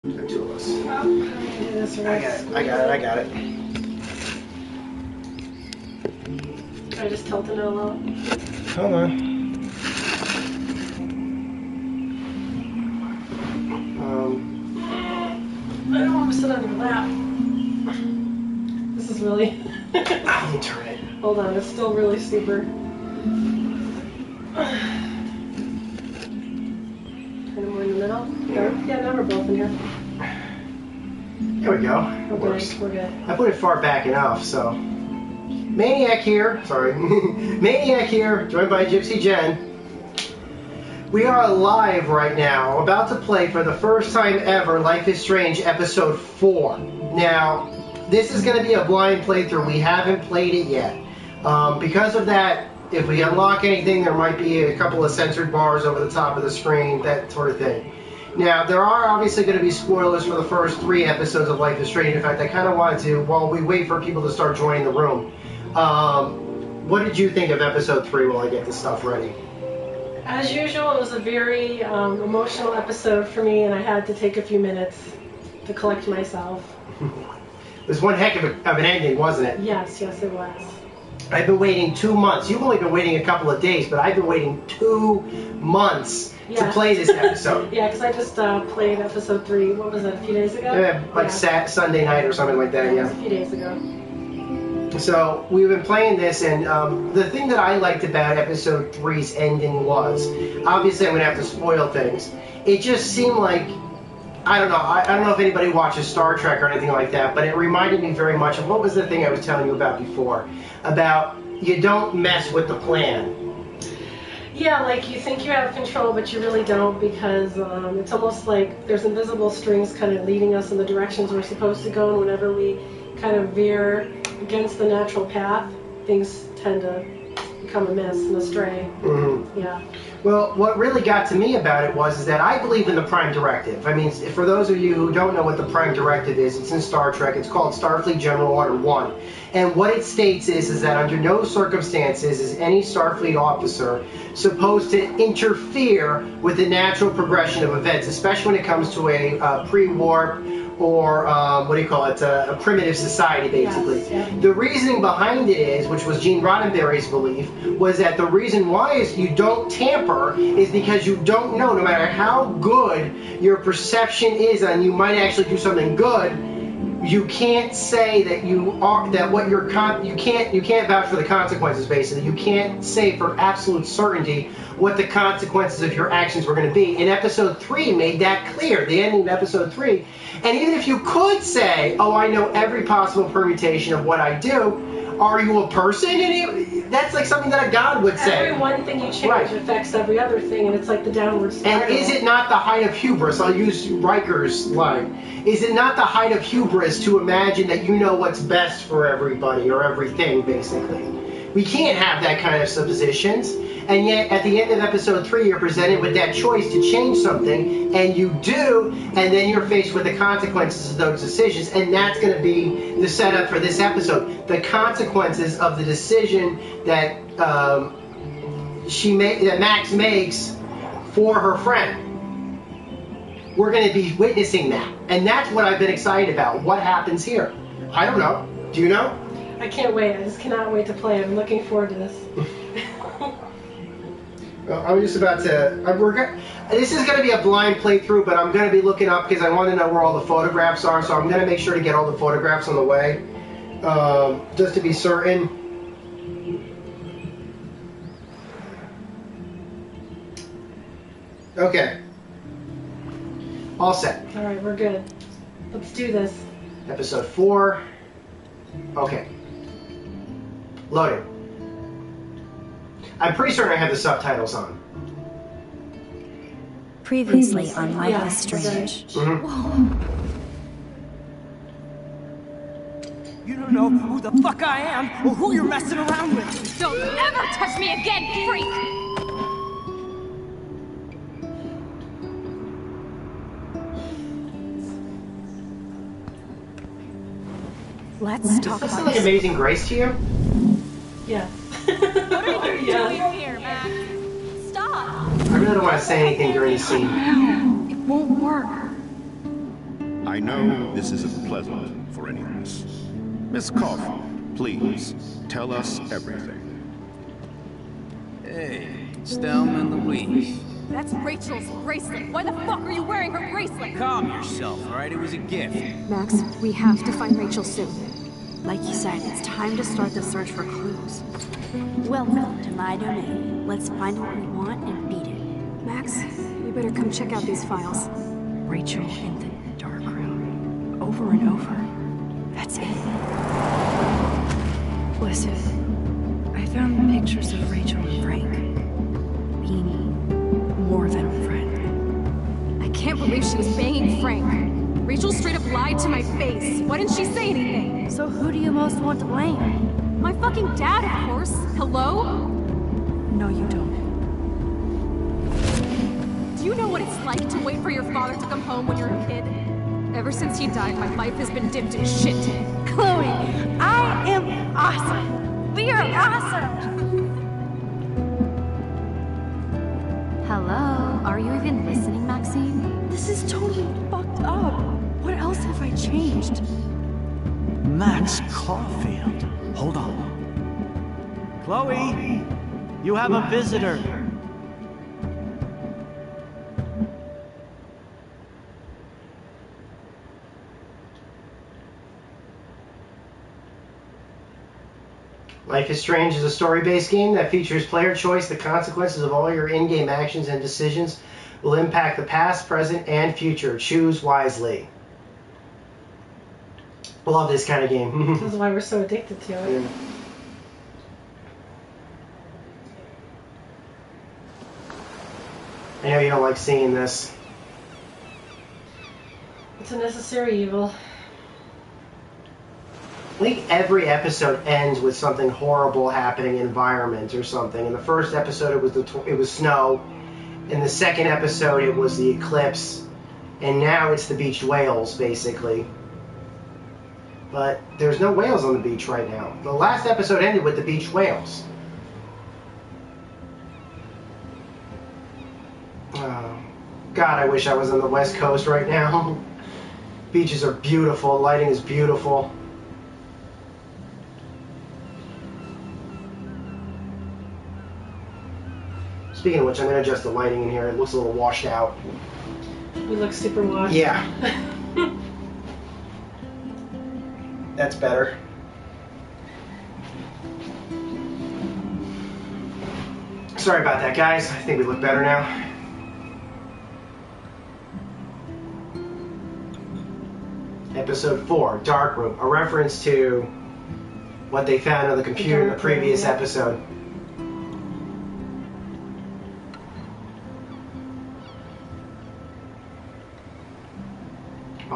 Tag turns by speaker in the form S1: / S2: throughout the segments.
S1: The two of us.
S2: Oh,
S1: I got it.
S2: I just tilted it a little.
S1: Hold on.
S2: I don't want to sit on your lap. This is really...
S1: Let me turn it.
S2: Hold on, it's still really super. Kind of more in the middle. Yeah, now we're both in here.
S1: There we go.
S2: We're good. We're good.
S1: I put it far back enough, so. Maniac here. Sorry. Maniac here, joined by Gypsy Jenn. We are live right now, about to play for the first time ever Life is Strange Episode 4. Now, this is going to be a blind playthrough. We haven't played it yet. Because of that, if we unlock anything, there might be a couple of censored bars over the top of the screen, that sort of thing. Now, there are obviously going to be spoilers for the first 3 episodes of Life is Strange. In fact, I kind of wanted to, while we wait for people to start joining the room, what did you think of Episode 3 while I get this stuff ready?
S2: As usual, it was a very emotional episode for me, and I had to take a few minutes to collect myself.
S1: It was one heck of an ending, wasn't it?
S2: Yes, it was.
S1: I've been waiting 2 months. You've only been waiting a couple of days, but I've been waiting 2 months to play this episode.
S2: Yeah, because I just played Episode 3, what was that, a few days ago?
S1: Yeah, Sunday night or something like that,
S2: It was a few days ago.
S1: So we've been playing this, and the thing that I liked about Episode 3's ending was, obviously I'm going to have to spoil things, it just seemed like, I don't know if anybody watches Star Trek or anything like that, but it reminded me very much of what was the thing I was telling you about before, about you don't mess with the plan.
S2: Yeah, like you think you have control, but you really don't, because it's almost like there's invisible strings kind of leading us in the directions we're supposed to go, and whenever we kind of veer against the natural path, things tend to become amiss and astray.
S1: Mm-hmm.
S2: Yeah.
S1: Well, what really got to me about it was that I believe in the Prime Directive. I mean, for those of you who don't know what the Prime Directive is, it's in Star Trek. It's called Starfleet General Order 1. And what it states is that under no circumstances is any Starfleet officer supposed to interfere with the natural progression of events, especially when it comes to a pre-warp or a primitive society, basically.
S2: Yes, yeah.
S1: The reasoning behind it is, which was Gene Roddenberry's belief, was that the reason why is you don't tamper is because you don't know, no matter how good your perception is, and you might actually do something good, you can't say that you can't vouch for the consequences, basically. You can't say for absolute certainty what the consequences of your actions were going to be. And Episode 3 made that clear, the ending of Episode 3. And even if you could say, oh, I know every possible permutation of what I do, are you a person? And that's like something that a god would say.
S2: Every one thing you change affects every other thing, and it's like the downward spiral.
S1: And is it not the height of hubris? I'll use Riker's line. Is it not the height of hubris to imagine that you know what's best for everybody or everything, basically? We can't have that kind of suppositions. And yet, at the end of Episode 3, you're presented with that choice to change something, and you do, and then you're faced with the consequences of those decisions, and that's going to be the setup for this episode. The consequences of the decision that that Max makes for her friend. We're going to be witnessing that, and that's what I've been excited about. What happens here? I don't know. Do you know?
S2: I can't wait. I just cannot wait to play. I'm looking forward to this.
S1: I'm just about to... this is going to be a blind playthrough, but I'm going to be looking up because I want to know where all the photographs are, so I'm going to make sure to get all the photographs on the way, just to be certain. Okay. All set.
S2: All right, we're good. Let's do this.
S1: Episode 4. Okay. Loading. I'm pretty certain I have the subtitles on.
S3: Previously on Life is Strange.
S1: Mm-hmm.
S4: You don't know who the fuck I am or who you're messing around with.
S5: Don't ever touch me again, freak!
S3: Let's talk
S1: Does that sound
S3: about
S1: like Amazing Grace to you?
S2: Yeah.
S5: What are you doing here, Max? Stop!
S1: I really don't want to say anything during the scene.
S3: it won't work.
S6: I know this isn't pleasant for any of us. Miss Coffee, please, tell us everything.
S7: Hey, it's Thelma and Louise.
S5: That's Rachel's bracelet. Why the fuck are you wearing her bracelet?
S7: Calm yourself, alright? It was a gift.
S3: Max, we have to find Rachel soon. Like you said, it's time to start the search for clues. Welcome to my domain. Let's find what we want and beat it. Max, you better come check out these files. Rachel in the dark room. Over and over. That's it. Listen, I found pictures of Rachel and Frank being more than a friend.
S5: I can't believe she was banging Frank. Rachel straight up lied to my face. Why didn't she say anything?
S3: So who do you most want to blame?
S5: My fucking dad, of course. Hello?
S3: No, you don't.
S5: Do you know what it's like to wait for your father to come home when you're a kid? Ever since he died, my life has been dipped in shit.
S3: Chloe, I am awesome. We are awesome. Hello? Are you even listening, Maxine? This is totally fucked up. What else have I changed?
S8: Max Caulfield. Hold on. Chloe, you have a visitor.
S1: Life is Strange is a story-based game that features player choice. The consequences of all your in-game actions and decisions will impact the past, present, and future. Choose wisely. Love this kind of game.
S2: This is why we're so addicted to it.
S1: Yeah. I know you don't like seeing this.
S2: It's a necessary evil.
S1: I think every episode ends with something horrible happening, environment or something. In the first episode, it was snow. In the second episode, it was the eclipse, and now it's the beached whales, basically. But there's no whales on the beach right now. The last episode ended with the beached whales. Oh, God, I wish I was on the West Coast right now. Beaches are beautiful. Lighting is beautiful. Speaking of which, I'm going to adjust the lighting in here. It looks a little washed out.
S2: We look super washed.
S1: Yeah. That's better. Sorry about that, guys. I think we look better now. Episode 4, Dark Room. A reference to what they found on the computer in the previous episode.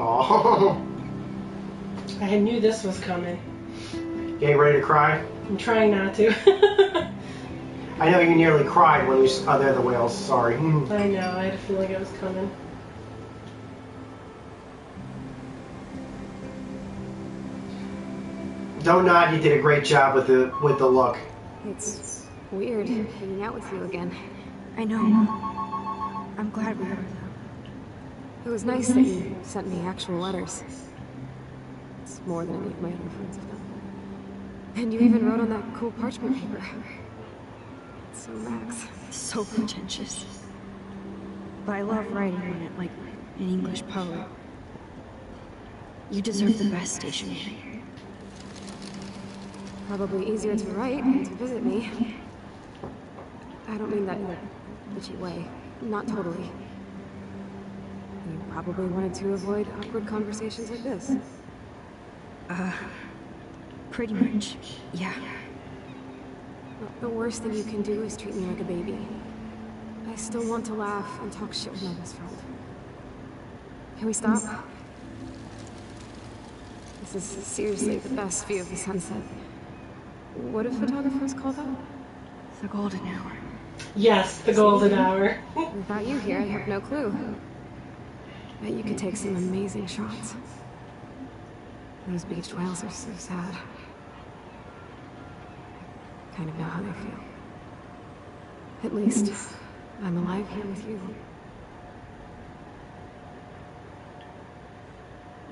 S1: Oh.
S2: I knew this was coming.
S1: Getting ready to cry?
S2: I'm trying not to.
S1: I know you nearly cried when you... Oh, they're the whales. Sorry.
S2: I know. I had a feeling it was coming.
S1: Don't nod. You did a great job with the look.
S9: It's weird hanging out with you again.
S3: I know. I'm glad we are.
S9: It was nice that you sent me actual letters. It's more than any of my other friends have done. And you even wrote on that cool parchment paper. It's so Max.
S3: So pretentious. But I love writing on it like an English poet. You deserve the best stationery.
S9: Probably easier to write than to visit me. I don't mean that in a bitchy way. Not totally. You probably wanted to avoid awkward conversations like this.
S3: Pretty much, yeah.
S9: The worst thing you can do is treat me like a baby. I still want to laugh and talk shit with my best friend. Can we stop? This is seriously the best view of the sunset. What do photographers call that?
S3: The golden hour.
S2: Yes, the golden hour.
S9: Without you here, I have no clue. Bet you could take some amazing shots. Those beached whales are so sad. I kind of know how they feel. At least, I'm alive here with you.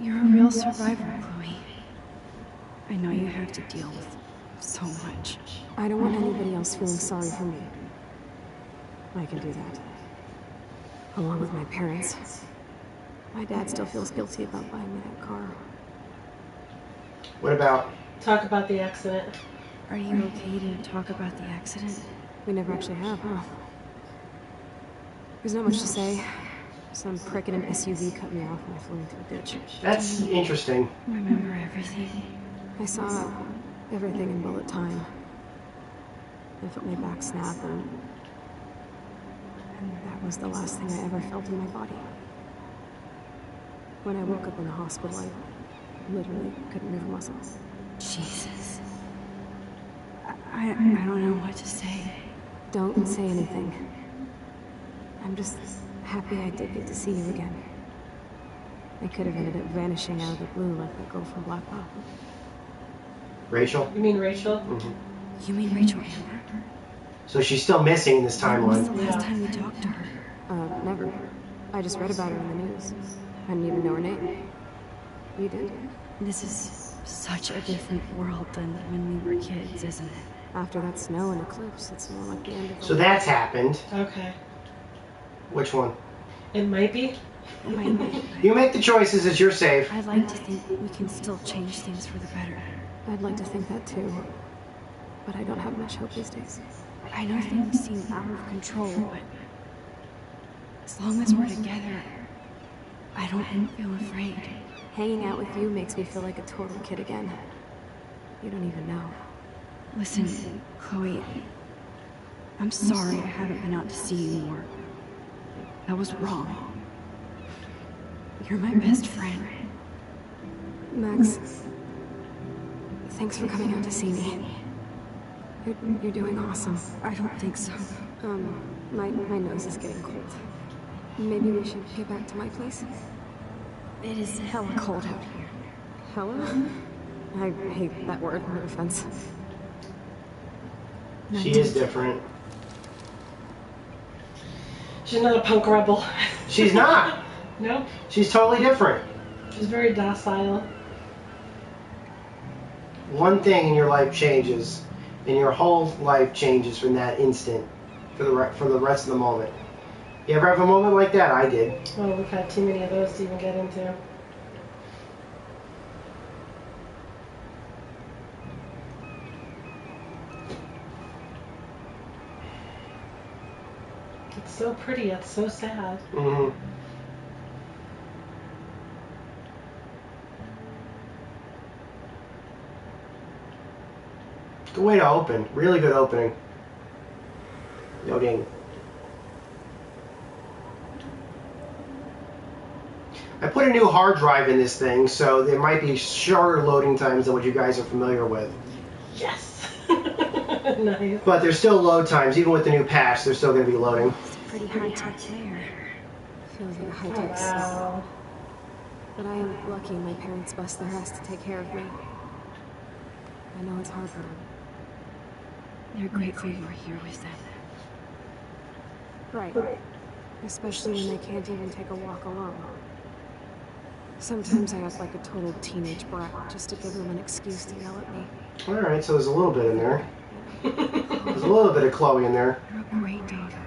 S3: You're a real survivor, Chloe. I know you have to deal with so much.
S9: I don't want anybody else feeling sorry for me. I can do that. Along with my parents. My dad still feels guilty about buying me that car.
S1: What about?
S2: Talk about the accident.
S3: Are you okay to talk about the accident?
S9: We never actually have, huh? There's not much to say. Some prick in an SUV cut me off when I flew into a ditch.
S1: That's interesting.
S3: Remember everything?
S9: I saw everything in bullet time. I felt my back snap, and that was the last thing I ever felt in my body. When I woke up in the hospital, I literally couldn't move a muscle.
S3: Jesus. I don't know what to say.
S9: Don't say anything. I'm just happy I did get to see you again. I could have ended up vanishing out of the blue like that girl from Black Hawk.
S1: Rachel?
S2: You mean Rachel?
S1: Mm-hmm.
S3: You mean Rachel Amber?
S1: So she's still missing in this
S3: When was
S1: timeline.
S3: the last time we talked to her?
S9: Never. I just read about her in the news. I didn't even know her name. You did?
S3: This is such a different world than when we were kids, isn't it?
S9: After that snow and eclipse, it's more like the end of the
S1: So that's happened.
S2: Okay.
S1: Which one?
S2: It might be.
S1: You make the choices, it's your save.
S3: I'd like to think we can still change things for the better.
S9: I'd like to think that too. But I don't have much hope these days.
S3: I know things seem out of control, but as long as we're together, I don't feel afraid.
S9: Hanging out with you makes me feel like a total kid again. You don't even know.
S3: Listen, Chloe, I'm sorry I haven't been out to see you more. That was wrong. You're my best friend.
S9: Max, thanks for coming out to see me. You're doing awesome.
S3: I don't think so.
S9: My nose is getting cold. Maybe we should get back to my place?
S3: It is hella cold out here.
S9: Hella? I hate that word, no offense.
S1: She is different.
S2: She's not a punk rebel.
S1: She's not.
S2: No?
S1: She's totally different.
S2: She's very docile.
S1: One thing in your life changes, and your whole life changes from that instant for the rest of the moment. You ever have a moment like that? I did.
S2: Well, we've had too many of those to even get into. It's so pretty, it's so sad.
S1: Mm-hmm. Good way to open. Really good opening. Loading. I put a new hard drive in this thing, so there might be shorter loading times than what you guys are familiar with.
S2: Yes! Nice.
S1: But there's still load times. Even with the new patch, they're still going to be loading.
S3: It's pretty high-tech there.
S9: Feels like a
S2: Oh,
S9: high-tech
S2: wow.
S9: But I am lucky my parents bust their ass to take care of me. I know it's hard for them.
S3: They're grateful you were here with them.
S9: Right. Especially when they can't even take a walk alone. Sometimes I act like a total teenage brat just to give them an excuse to yell at me.
S1: Alright, so there's a little bit in there. There's a little bit of Chloe in there.
S3: You're a great daughter.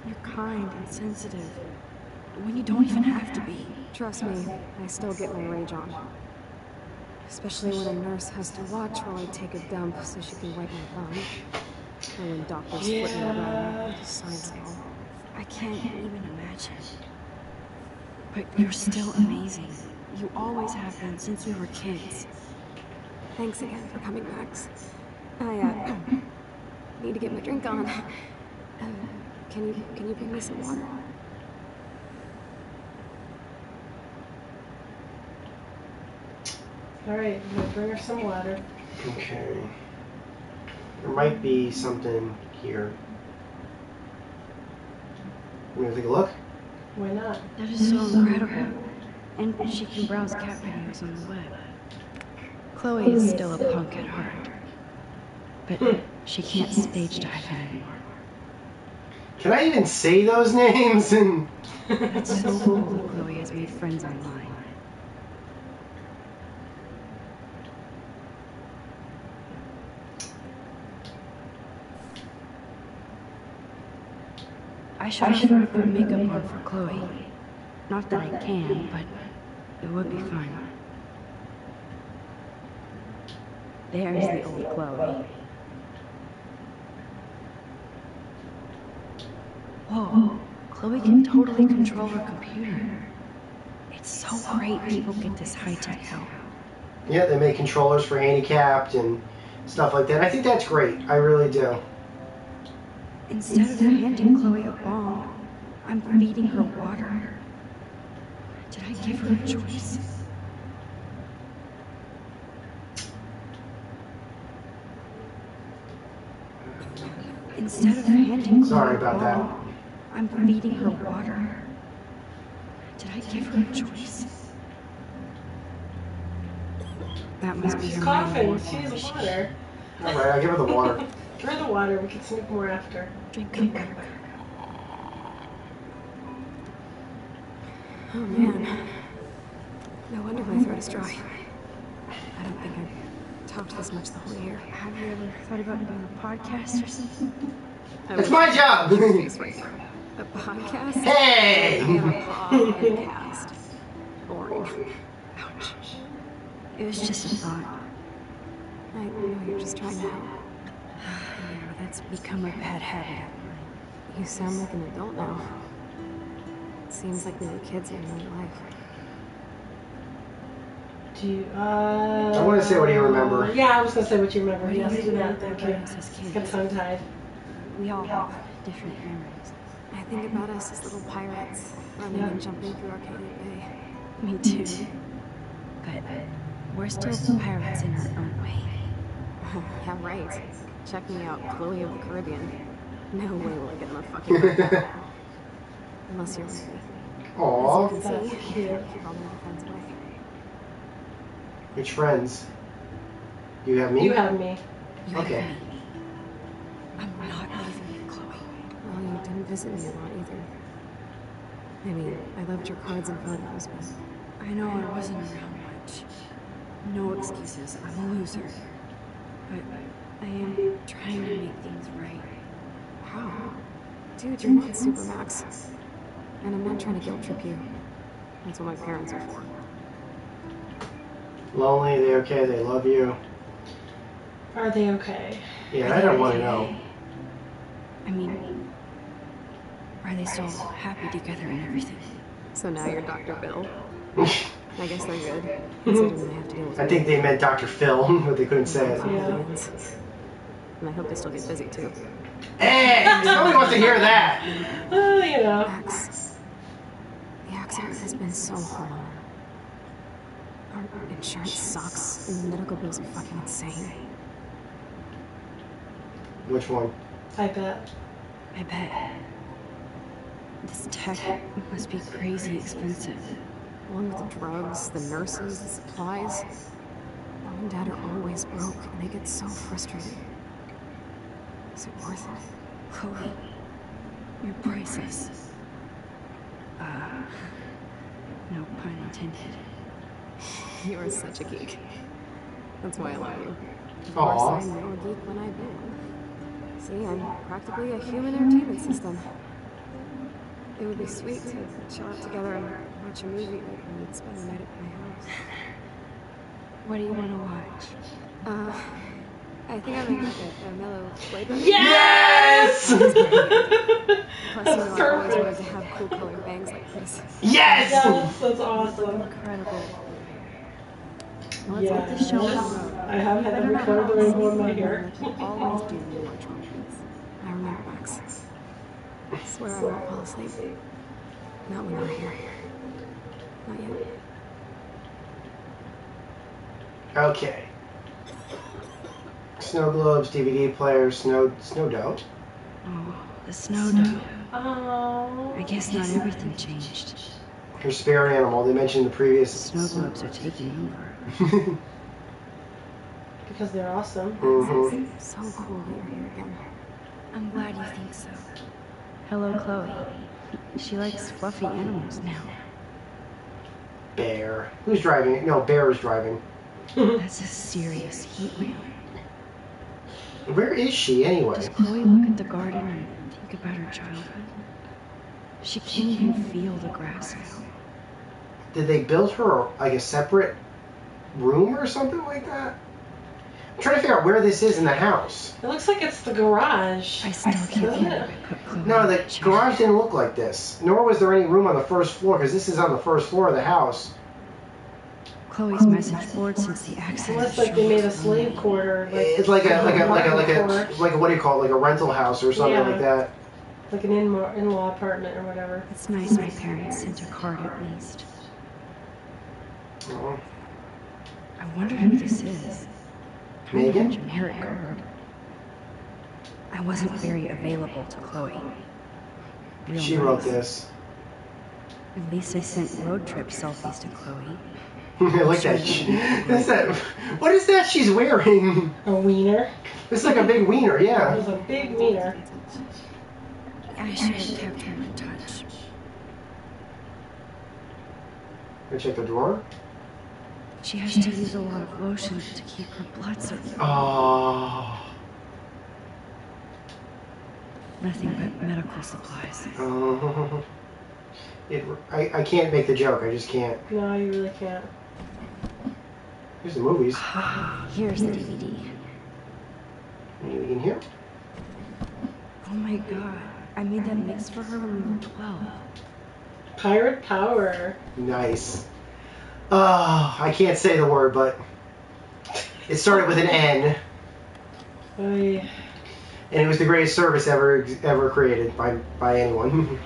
S3: You're kind and sensitive. When you don't even have to be.
S9: Trust me, I still get my rage on. Especially when a nurse has to watch while I take a dump so she can wipe my bum. Or when doctors flip me around to science hall.
S3: I can't even imagine. But you're still amazing. You always have been since we were kids.
S9: Thanks again for coming, Max. I, need to get my drink on. Can you bring me some water?
S2: Alright, I'm gonna bring her some water.
S1: Okay. There might be something here. You want to take a look?
S2: Why not?
S3: That is so incredible. And she can browse cat videos on the web. Chloe is still a punk at heart. But she can't stage dive anymore.
S1: Can I even say those names? And
S3: It's so cool that Chloe has made friends online. I should have put makeup on for Chloe. Not that I can, but it would be fun. There's the old Chloe. Whoa, Chloe can totally control her computer. It's so great people get this high-tech help.
S1: Yeah, they make controllers for handicapped and stuff like that. I think that's great. I really do.
S3: Instead of handing Chloe a ball, I'm feeding her water. Did I give her a choice? Instead of handing
S1: Sorry
S3: Chloe a
S1: about
S3: ball,
S1: that.
S3: I'm feeding her water. Did I give her a choice? That must be
S2: She's
S3: her
S2: coughing.
S3: mind.
S2: She needs water.
S1: All right, I'll give her the water.
S2: Give her the water. We can sneak more after.
S3: Drink come back. Oh man. No wonder my throat is dry. I don't think I've talked this much the whole year. Have you ever thought about doing a podcast or something?
S1: That's my job.
S3: A podcast?
S1: Hey!
S3: A podcast. Boring. Ouch. It was just a thought. I know you're just trying to help. Yeah, that's become a bad habit. You sound like an adult now. It seems like we were kids in real life.
S2: Do you,
S1: I want to say, what do you remember?
S2: Yeah, I was going to say what you remember. Yes, do that. Thank you.
S3: Us as kids.
S2: Get tongue-tied.
S3: We all have different memories. I think about us as little pirates, running and jumping through Arcadia Bay. Me too. But we're still pirates in our own way. Yeah, right. Check me out, Chloe of the Caribbean. No way will I get on a fucking boat. Unless you're with me.
S1: Aww.
S3: As you can
S2: That's
S3: see,
S2: cute.
S3: keep all my friends away.
S1: Which friends? You have me?
S2: You have me.
S3: You
S1: Okay.
S3: have me. I'm not leaving you, Chloe. Well, you didn't visit me a lot either. I mean, I loved your cards and photos, but I know I wasn't around much. No excuses. I'm a loser. But I am trying to make things right. How? Dude, you're not Supermax. And I'm not trying to guilt trip you. That's what my parents are for.
S1: Lonely, they okay, they love you.
S2: Are they okay?
S1: Yeah, I don't want to know.
S3: I mean, are they still happy together and everything? So now you're Dr. Bill? I guess they're good. Considering they have to deal with
S1: I think they meant Dr. Phil, but they couldn't say it.
S2: Yeah.
S3: And I hope they still get busy too.
S1: Hey! Nobody wants to hear that!
S2: Oh, you know.
S3: Max, the accident has been so hard. Our insurance sucks, and the medical bills are fucking insane.
S1: Which one?
S2: I bet.
S3: I bet. This tech must be crazy expensive. Along with the drugs, the nurses, the supplies. Mom and Dad are always broke, and they get so frustrated. Is it worth it? Chloe, you're priceless. No pun intended. You are such a geek. That's why I love you. Of course, I know a geek when I be one. See, I'm practically a human entertainment system. It would be sweet to chill out together and watch a movie, but we'd spend the night at my house. What do you want to watch? I think I'm in like a mellow flavor.
S2: Yes!
S3: Plus, you know,
S2: That's
S3: I always
S2: perfect.
S3: wanted to have cool colored bangs like this.
S1: Yes!
S2: Yes, that's awesome.
S3: Incredible. Let's
S2: Yes.
S3: get this show on the road.
S2: I have had
S3: Better
S2: them
S3: not
S2: record the
S3: have
S2: rainbow in my
S3: something
S2: hair.
S3: that you always do when you watch movies. I remember, Max. I swear I won't fall asleep. Not when you're here. Not yet.
S1: Okay. Snow globes, DVD players, snow dough.
S3: Oh, the snow dough.
S2: Oh.
S3: I guess not everything changed.
S1: Her spirit animal, they mentioned in the previous.
S3: Snow globes are taking over.
S2: Because they're awesome.
S1: Mm-hmm.
S3: So cool that you're here again. I'm glad you think so. Hello, Chloe. She likes fluffy animals now.
S1: Bear. Who's driving? No, Bear is driving.
S3: That's a serious heat wave.
S1: Where is she anyway?
S3: Does Chloe look at the garden and think about her childhood? She can't even feel the grass now.
S1: Did they build her like a separate room or something like that? I'm trying to figure out where this is in the house.
S2: It looks like it's the garage.
S3: I still can't
S2: Doesn't
S3: believe
S2: it?
S3: I put Chloe
S1: No,
S3: in
S1: the
S3: that chair.
S1: garage didn't look like this. Nor was there any room on the first floor, because this is on the first floor of the house.
S3: Chloe's message board since the accident.
S2: It looks like they made a slave quarter.
S1: It's like a what do you call it? Like a rental house or something like that.
S2: Like an in-law apartment or whatever.
S3: It's nice my parents sent a card at least.
S1: Oh.
S3: I wonder who this is. Kind of a
S1: Megan?
S3: generic card. I wasn't very available to Chloe. Real
S1: She
S3: nice.
S1: wrote this.
S3: At least I sent road trip selfies to Chloe.
S1: I like that. What's that? What is that she's wearing?
S2: A wiener.
S1: It's like a big wiener,
S2: It
S1: yeah.
S2: was a big wiener.
S3: I should have kept her in touch.
S1: Can I check the drawer?
S3: She has to use a lot of lotion to keep her blood circulating.
S1: Oh.
S3: Nothing but medical supplies.
S1: Oh. I can't make the joke. I just can't.
S2: No, you really can't.
S1: Here's the movies.
S3: Here's the DVD.
S1: Anything in here?
S3: Oh my god. I made that mix for her when we were 12.
S2: Pirate power.
S1: Nice. Oh, I can't say the word, but it started with an N,
S2: Oy.
S1: and it was the greatest service ever created by anyone.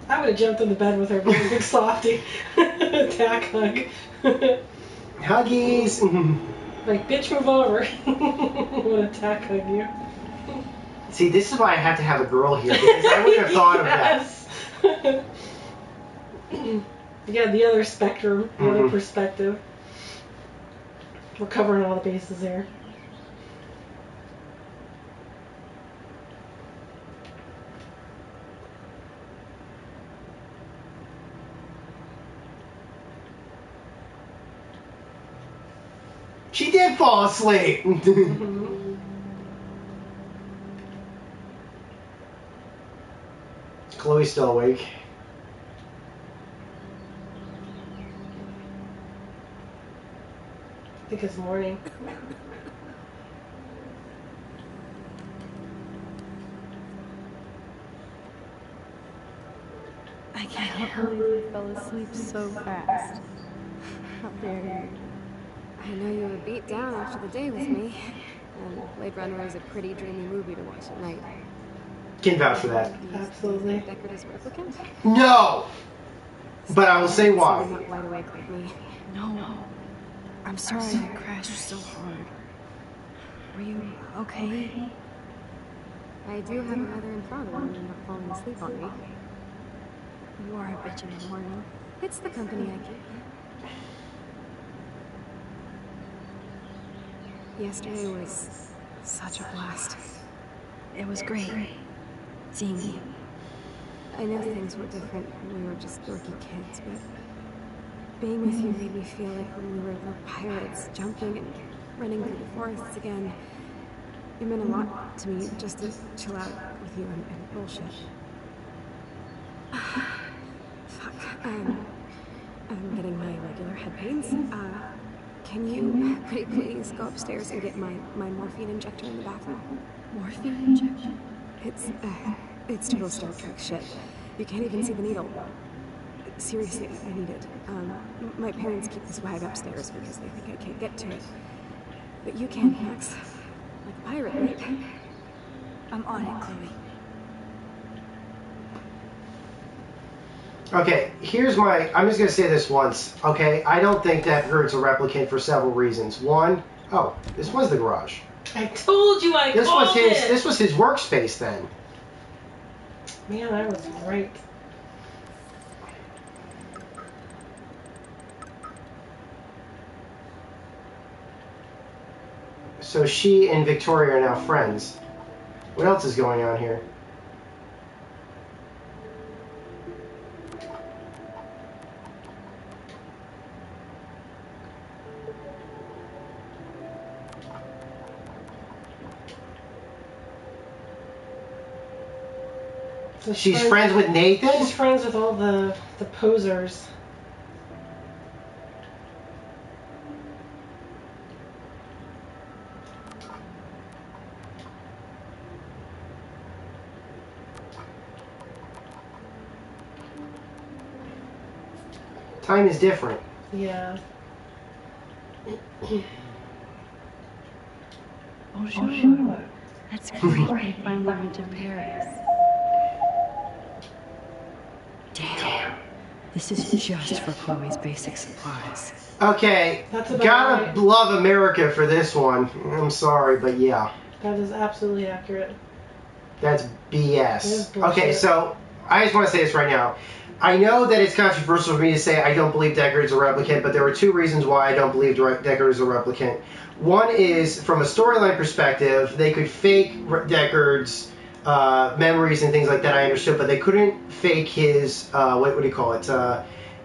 S2: I would have jumped in the bed with her, being a big softy. Attack hug.
S1: Huggies.
S2: Like, bitch, move over. Would attack hug you.
S1: See, this is why I have to have a girl here, because I wouldn't have thought of that.
S2: Yes. You got the other spectrum, the other perspective. We're covering all the bases here.
S1: She did fall asleep. Chloe's still awake.
S2: I think it's morning.
S3: I can't believe I fell asleep so fast. How dare you?
S9: I know you were beat down after the day with me. And Blade Runner is a pretty dreamy movie to watch at night.
S1: Can vouch for that.
S2: Absolutely.
S9: Deckard is replicant?
S1: No! But I will say
S9: So
S1: why.
S9: you're not wide awake like me.
S3: No. I'm sorry I crashed so hard. Were you okay?
S9: I do have another in front when you're not falling asleep on me.
S3: You are a bitch in the morning.
S9: It's the company I keep. Yesterday was such a blast.
S3: It was great seeing you.
S9: I know things were different when we were just dorky kids, but being with you made me feel like when we were little pirates, jumping and running through the forests again. It meant a lot to me just to chill out with you and bullshit. Fuck. I'm getting my regular head pains. Can you pretty please go upstairs and get my morphine injector in the bathroom?
S3: Morphine injection?
S9: It's total Star Trek shit. You can't even see the needle. Seriously, I need it. My parents keep this wag upstairs because they think I can't get to it. But you can, Max. Like a pirate, right?
S3: I'm on it, Chloe.
S1: Okay, here's my... I'm just going to say this once, okay? I don't think that Deckard's a replicant for several reasons. One, oh, this was the garage.
S2: I told you I called it.
S1: This was his workspace then.
S2: Man, I was right.
S1: So she and Victoria are now friends. What else is going on here?
S2: So
S1: she's friends with Nathan?
S2: She's friends with all the posers.
S1: Time is different.
S2: Yeah.
S3: Bonjour. That's great. Finally went to Paris. Damn. This is just for Chloe's basic supplies.
S1: Okay,
S2: That's about
S1: gotta
S2: right.
S1: love America for this one. I'm sorry, but yeah.
S2: That is absolutely accurate.
S1: That's BS.
S2: That is bullshit.
S1: Okay, so I just want to say this right now. I know that it's controversial for me to say I don't believe Deckard's a replicant, but there are two reasons why I don't believe Deckard is a replicant. One is, from a storyline perspective, they could fake Deckard's memories and things like that, I understood, but they couldn't fake his, what do you call it?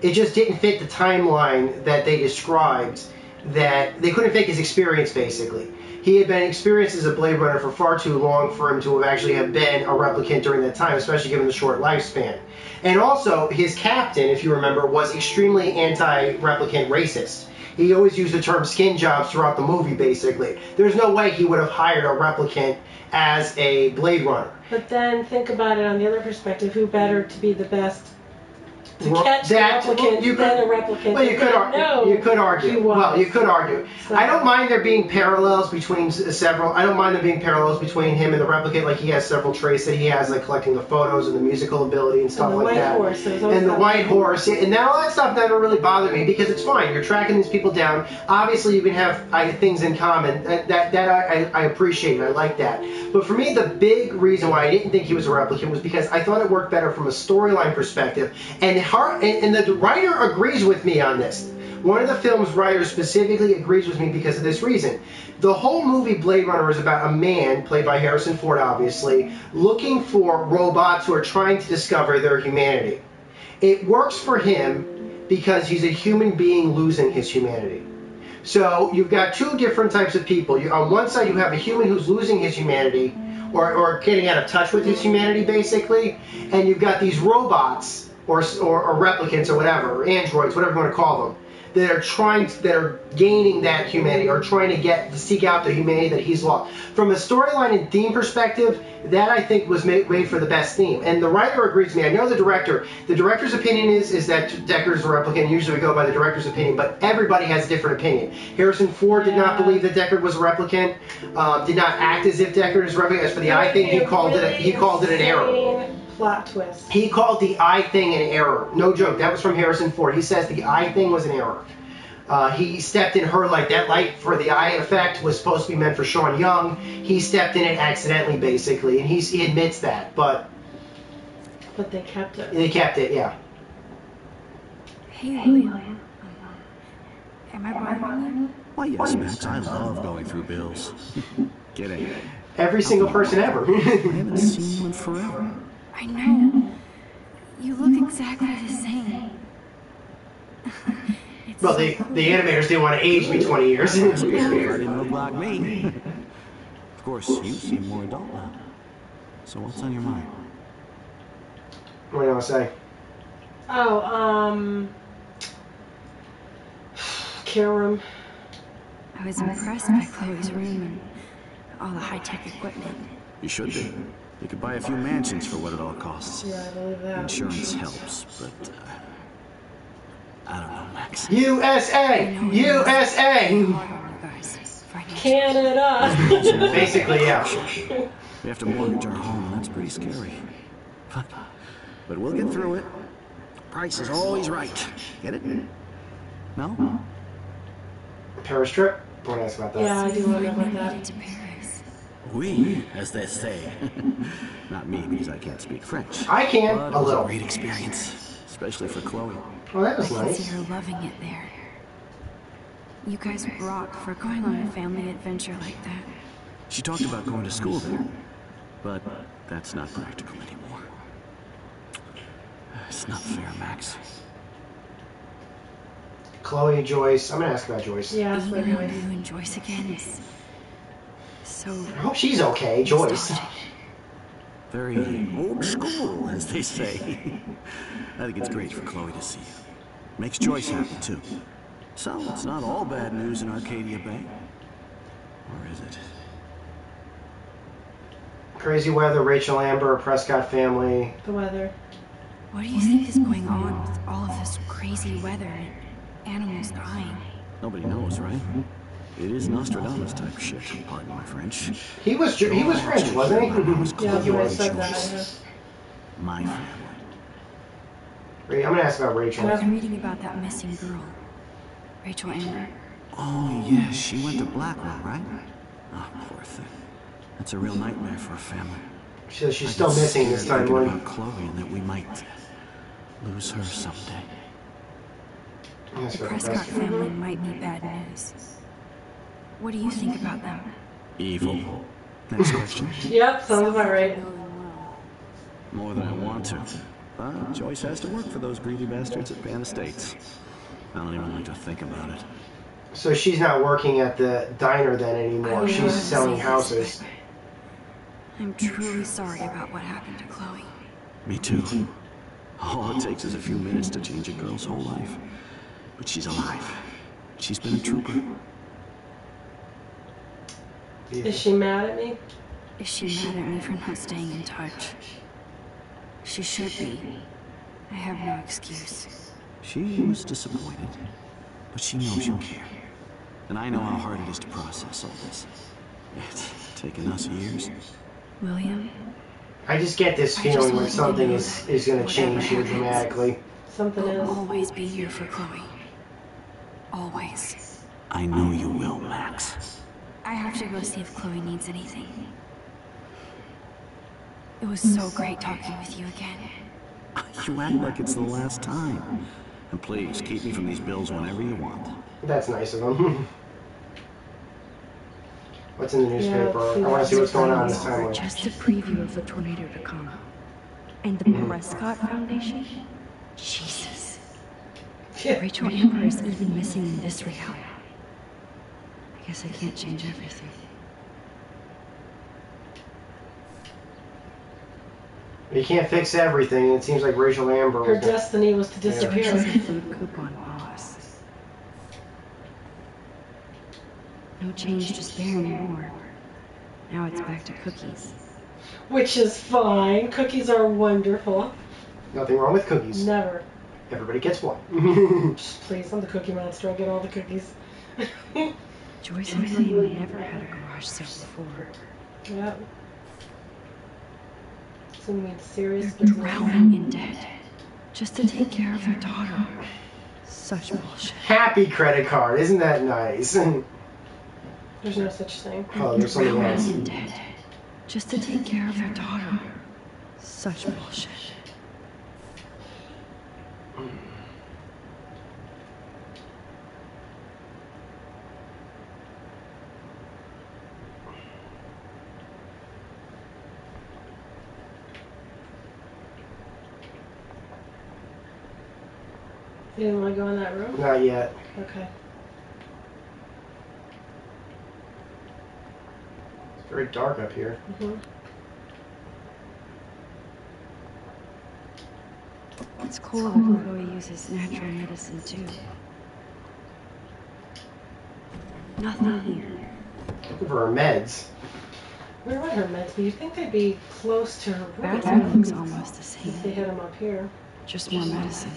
S1: It just didn't fit the timeline that they described, that they couldn't fake his experience, basically. He had been experienced as a Blade Runner for far too long for him to have actually have been a replicant during that time, especially given the short lifespan. And also, his captain, if you remember, was extremely anti-replicant racist. He always used the term skin jobs throughout the movie, basically. There's no way he would have hired a replicant as a Blade Runner.
S2: But then think about it on the other perspective. Who better to be the best to catch
S1: That-
S2: a replicant
S1: you
S2: than a
S1: could-
S2: replicant?
S1: Well, you could argue.
S2: He was.
S1: Well, you could argue.
S2: So-
S1: I don't mind there being parallels between several. I don't mind there being parallels between him and the replicant. Like, he has several traits that he has, like collecting the photos and the musical ability and stuff
S2: And the
S1: like
S2: white
S1: that.
S2: horse, there's always
S1: And the
S2: that.
S1: white horse. And now all that stuff never really bothered me because it's fine. You're tracking these people down. Obviously, you can have things in common. That I appreciate. I like that. But for me, the big reason why I didn't think he was a replicant was because I thought it worked better from a storyline perspective. And the writer agrees with me on this. One of the film's writers specifically agrees with me because of this reason. The whole movie Blade Runner is about a man, played by Harrison Ford obviously, looking for robots who are trying to discover their humanity. It works for him because he's a human being losing his humanity. So you've got two different types of people. On one side you have a human who's losing his humanity, or getting out of touch with his humanity basically, and you've got these robots or replicants or whatever, or androids, whatever you want to call them, that are gaining that humanity, or trying to seek out the humanity that he's lost. From a storyline and theme perspective, that I think was made for the best theme. And the writer agrees with me. I know the director. The director's opinion is that Deckard's a replicant. Usually we go by the director's opinion, but everybody has a different opinion. Harrison Ford did not believe that Deckard was a replicant. Did not act as if Deckard is a replicant. As for the eye thing, he called it an error.
S2: Plot twist.
S1: He called the eye thing an error. No joke. That was from Harrison Ford. He says the eye thing was an error. He stepped in her, like, that light for the eye effect was supposed to be meant for Sean Young. He stepped in it accidentally, basically, and he admits that. But
S2: they kept it.
S1: They kept it, yeah.
S3: Hey, William. Am I bothering you?
S6: Why, yes, Max. I love going through bills. Kidding.
S1: Every single person ever.
S6: I haven't seen one forever.
S3: I know. You look exactly the same.
S1: Well, the animators didn't want to age me 20 years.
S6: I didn't look like me. Of course, you seem more adult now. So what's on your mind?
S1: What do you want to say?
S2: Oh, care room.
S3: I was impressed by Chloe's room and all the high-tech equipment.
S6: You should be. You could buy a few mansions for what it all costs.
S2: Yeah, I believe that.
S6: Insurance helps, but I don't know, Max.
S1: USA! USA!
S2: Canada!
S1: Basically, yeah.
S6: We have to mortgage our home, and that's pretty scary. But we'll get through it. Price is always right. Get it? No?
S1: Paris trip? I want to ask about that.
S2: Yeah, I do want to know about that.
S6: Oui, as they say. Not me, because I can't speak French.
S1: I can,
S6: but
S1: a
S6: it was
S1: little.
S6: a great experience, especially for Chloe.
S1: Oh, that was
S3: I can
S1: nice.
S3: see her loving it there. You guys rock for going on a family adventure like that.
S6: She talked about going to school there, but that's not practical anymore. It's not fair, Max.
S1: Chloe and Joyce. I'm going to ask about Joyce.
S2: Yeah, that's
S3: Being
S2: what
S3: around
S2: it
S3: you and Joyce again is so
S1: I hope she's okay, Joyce.
S3: nostalgic.
S6: Very old school, as they say. I think it's great for Chloe to see you. Makes Joyce happy, too. So, it's not all bad news in Arcadia Bay. Or is it?
S1: Crazy weather, Rachel Amber, Prescott family.
S2: The weather.
S3: What do you think is going on with all of this crazy weather and animals dying?
S6: Nobody knows, right? It is Nostradamus type shit, pardon my French.
S1: He was French, wasn't he?
S2: Yeah,
S6: Chloe
S2: I
S6: and
S2: said that.
S6: Joyce. My family.
S1: I'm gonna ask about Rachel.
S3: I'm reading about that missing girl. Rachel Amber.
S6: Oh, yeah, she went to Blackwell, right? Oh, poor thing. That's a real nightmare for a family.
S1: She says she's still missing this time,
S6: thinking
S1: Lloyd.
S6: about Chloe and that we might lose her someday.
S1: Yes,
S3: The Prescott family might be bad news. What do you think about them?
S6: Evil. Next question.
S2: Yep, sounds about right.
S6: More than I want to. But Joyce has to work for those greedy bastards at Pan Estates. I don't even like to think about it.
S1: So she's not working at the diner then anymore. She's selling houses.
S3: I'm truly sorry about what happened to Chloe.
S6: Me too. All it takes is a few minutes to change a girl's whole life. But she's alive. She's been a trooper.
S2: Is she mad at me?
S3: Is she mad at me for not staying in touch? She should be. I have no excuse.
S6: She was disappointed. But she knows you care. And I know how hard it is to process all this. It's taken us years.
S3: William?
S1: I just get this feeling like something is going to change here dramatically.
S2: Something
S3: I'll
S2: is.
S3: always be here for Chloe. Always.
S6: I know you will, Max.
S3: I have to go see if Chloe needs anything. It was so great talking with you again.
S6: You act like it's the last time. And please, keep me from these bills whenever you want.
S1: That's nice of him. What's in the newspaper?
S2: Yeah,
S1: I want to see what's going on this time.
S10: Just a preview of the tornado to come. And the Prescott Foundation? Jesus. Rachel Amber is even missing in this reality. I guess I can't change everything.
S1: You can't fix everything. It seems like Rachel Amber.
S2: Her destiny was to disappear.
S10: She's a food coupon boss. No change to spare anymore. Now it's back to cookies.
S2: Which is fine. Cookies are wonderful.
S1: Nothing wrong with cookies.
S2: Never.
S1: Everybody gets one.
S2: Please, I'm the cookie monster. I get all the cookies.
S10: Joyce and William never had a garage sale before.
S2: Yep. So you mean serious
S10: They're
S2: business?
S10: drowning in debt just to take care of their daughter. Such bullshit.
S1: Happy credit card. Isn't that nice?
S2: There's no such thing.
S1: Oh, there's something
S10: Drowning
S1: else.
S10: in debt just to take care of their daughter. Such bullshit.
S2: You didn't want to go in that room?
S1: Not yet.
S2: Okay.
S1: It's very dark up here.
S2: Mm-hmm.
S10: It's cool that Chloe uses natural medicine too. Nothing here.
S1: Looking for her meds.
S2: Where would her meds be? You'd think they'd be close to her room.
S10: Bathroom looks almost the same.
S2: If they hid them up here.
S10: Just more medicine.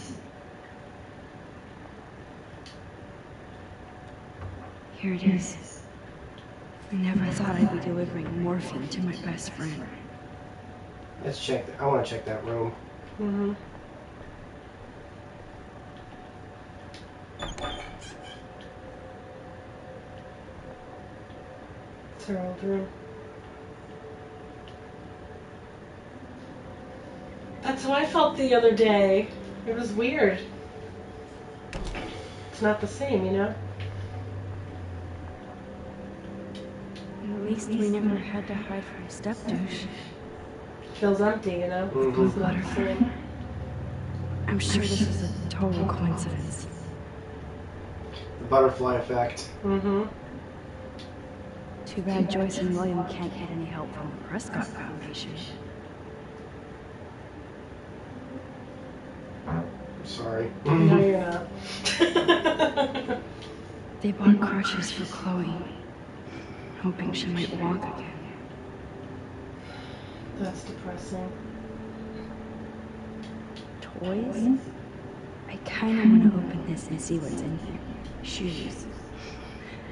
S10: Here it is. I never thought I'd be delivering morphine to my best friend.
S1: Let's check. I want to check that room.
S2: Mm-hmm. It's her old room. That's how I felt the other day. It was weird. It's not the same, you know?
S10: At least we never had to hide from step douche.
S2: Feels empty, you know?
S1: Mhm.
S2: It's not the same.
S10: I'm sure this is a total coincidence.
S1: The butterfly effect.
S2: Mm-hmm.
S10: Too bad Joyce and William can't get any help from the Prescott Foundation.
S1: Sorry.
S2: No, you're not.
S10: They bought crutches for Chloe, hoping she might walk again.
S2: That's depressing.
S10: Toys? I kind of want to open this and see what's in here. Shoes.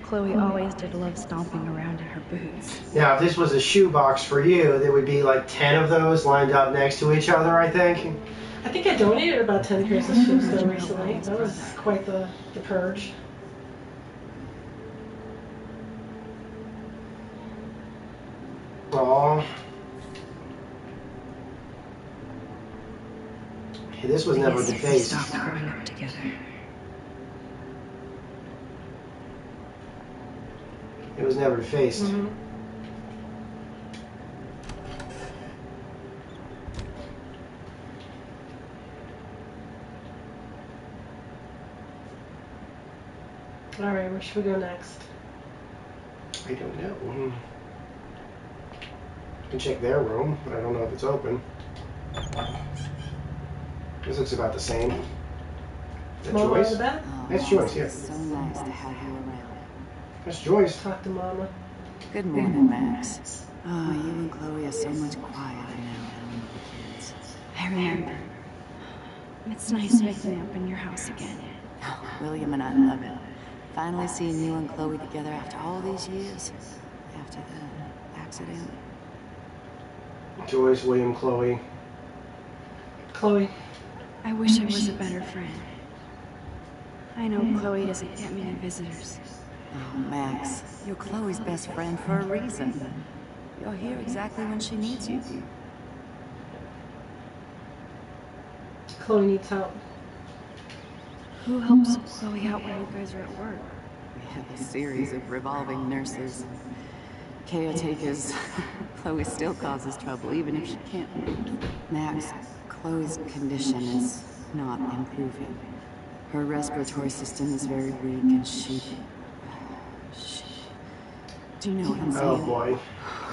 S10: Chloe always did love stomping around in her boots.
S1: Now, if this was a shoebox for you, there would be like 10 of those lined up next to each other, I think.
S2: I think I donated about 10 pairs of shoes though recently. That was quite the purge.
S1: Aww. Hey, this was never defaced.
S10: Stopped growing up together.
S1: It was never defaced.
S2: Mm-hmm. Alright, where should we go next?
S1: I don't know. I can check their room, but I don't know if it's open. This looks about the same. Is that
S2: Smaller
S1: Joyce?
S2: in the bed?
S1: That's Joyce, yeah.
S11: It's so nice to have you around.
S1: That's Joyce.
S2: Talk to Mama.
S11: Good morning, Max. Oh, you and Chloe are so much quieter now than the kids.
S10: I remember. It's nice waking up in your house again.
S11: Oh, William and I love it. Finally seeing you and Chloe together after all these years. After the accident.
S1: Joyce, William, Chloe.
S2: Chloe.
S10: I wish I was a better friend. I know Chloe doesn't get many visitors.
S11: Oh, Max, you're Chloe's best friend for a reason. You're here exactly when she needs you.
S2: Chloe needs help.
S10: Who helps Chloe out when you guys are at work?
S11: We have a series of revolving nurses, caretakers. Chloe still causes trouble, even if she can't move. Max, Chloe's condition is not improving. Her respiratory system is very weak, and she... Do you know what I'm saying?
S1: Oh boy.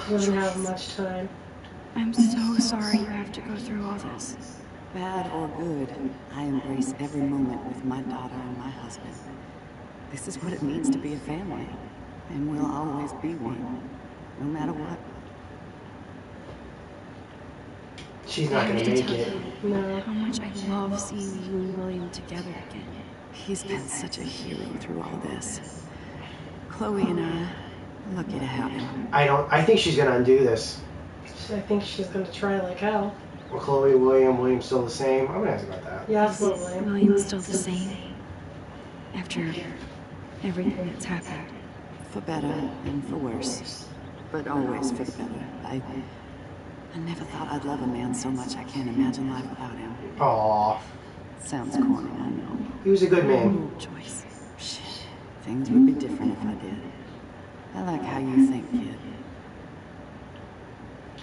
S2: She doesn't have much time.
S10: I'm so sorry you have to go through all this.
S11: Bad or good, I embrace every moment with my daughter and my husband. This is what it means to be a family, and we'll always be one, no matter what.
S1: She's not gonna make it.
S2: No.
S10: How much I love seeing you and William together again.
S11: He's been such a hero through all this. Chloe and I, lucky to have him.
S1: I think she's gonna undo this.
S2: I think she's gonna try like hell.
S1: Well, Chloe, William's still the same. I'm gonna ask about that.
S2: Yeah, absolutely.
S10: William's still the same. After everything that's happened.
S11: For better and for worse. But always for the better. I never thought I'd love a man so much I can't imagine life without him.
S1: Aww.
S11: Sounds corny, I know.
S1: He was a good man.
S11: Joyce. Shit. Things would be different if I did. I like how you think, kid.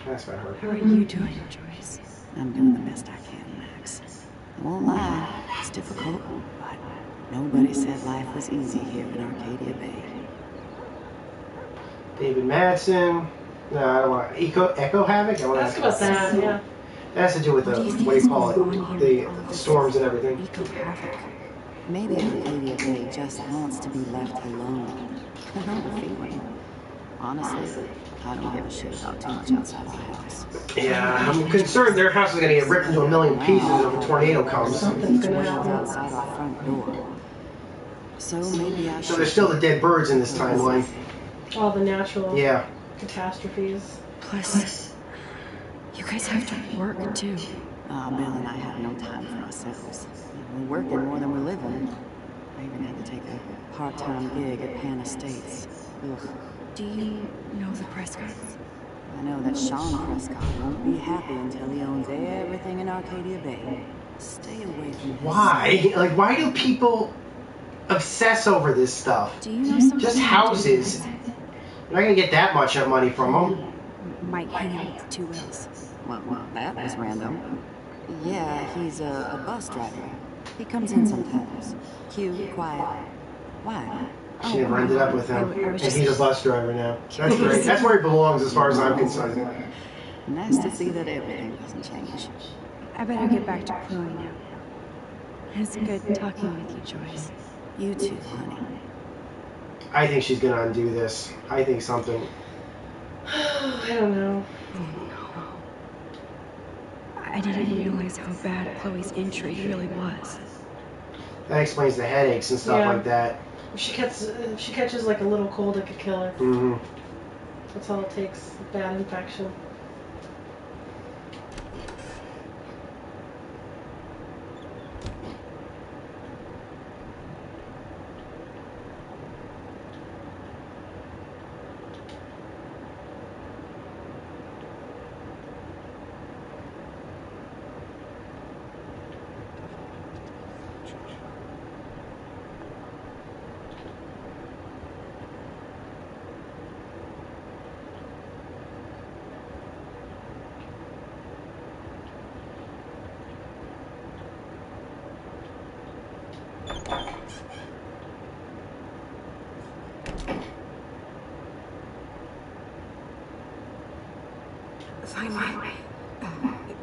S1: That's about her.
S10: How are you doing, Joyce?
S11: I'm doing the best I can, Max. I won't lie, it's difficult, but nobody said life was easy here in Arcadia Bay.
S1: David Madsen. No, I don't want Echo Havoc. I want to
S2: Ask about that, yeah.
S1: That has to do with the what do you call it? The storms and everything.
S10: Eco Havoc.
S11: Maybe Arcadia Bay just wants to be left alone. I know the feeling. Honestly, I don't give a shit about too much outside our house.
S1: Yeah, I'm concerned their house is going to get ripped into a million pieces if a tornado comes.
S2: Something's gonna
S11: Wind's
S2: happen.
S11: outside our front door. So maybe I should...
S1: So there's still the dead birds in this timeline.
S2: All the natural catastrophes.
S10: Plus, you guys have to work too.
S11: Bill and I have no time for ourselves. We're working more than we're living. I even had to take a part-time gig at Pan Estates. Ugh.
S10: Do you know the Prescotts?
S11: I know that Sean Prescott won't be happy until he owns everything in Arcadia Bay. Stay away from his...
S1: Why? Like, why do people obsess over this stuff?
S10: Do you know something?
S1: Just houses. You're not going to get that much money from them.
S10: Might hang out with 2 L's.
S11: Well, that was random. Yeah, he's a bus driver. He comes in sometimes. Cute, quiet. Why?
S1: She never ended up with him, and he's a bus driver now. That's great. That's where he belongs as far as I'm concerned.
S11: Nice to see that everything doesn't change.
S10: I better get back to Chloe now. It's good talking with you, Joyce.
S11: You too, honey.
S1: I think she's gonna undo this. I think something.
S2: I don't know.
S10: I didn't realize how bad Chloe's injury really was.
S1: That explains the headaches and stuff like that.
S2: If she catches like a little cold, it could kill her.
S1: Mm-hmm.
S2: That's all it takes. A bad infection.
S9: Finally.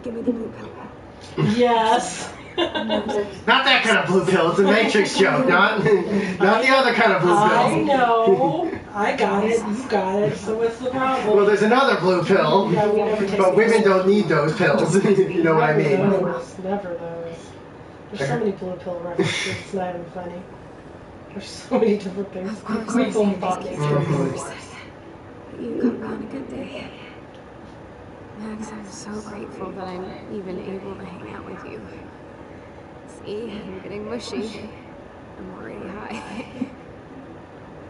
S9: Give me the blue pill.
S2: Yes.
S1: Not that kind of blue pill. It's a Matrix joke. Not the other kind of blue pill.
S2: I know. I got it. You got it. So what's the problem?
S1: Well, there's another blue pill.
S2: Yeah, we never take
S1: But women don't need those pills. You know what I mean?
S2: Never those. There's so many blue pill references. It's not even funny. There's so many different things.
S9: Of course,
S2: Blue pill
S9: I
S2: thoughts.
S9: You got me on a good day. Max, I'm so grateful that I'm even able to hang out with you. See, I'm getting mushy. I'm already high.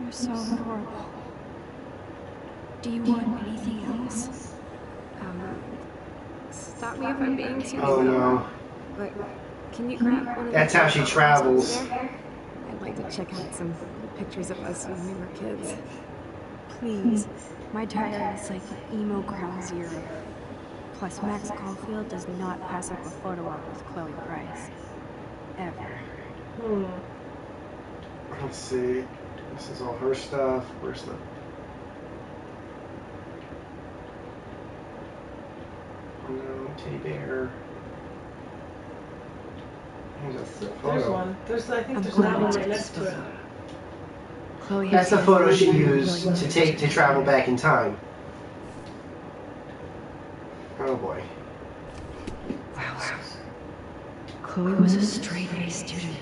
S10: You're so adorable. Do you want anything else?
S9: Stop me if I'm being too
S1: Oh no.
S9: But can you grab one of
S1: That's
S9: the
S1: how she travels.
S9: I'd like to check out some pictures of us when we were kids.
S10: Please. My diary is like emo ground zero. Plus, Max Caulfield does not pass up a photo op with Chloe Price. Ever.
S1: Let's see. This is all her stuff. Where's the... No, teddy bear. Here's a photo.
S2: There's one. I think there's another one right next to it.
S10: Chloe
S1: That's the photo she used to travel back in time. Oh boy.
S10: Wow. Chloe was a straight-A student.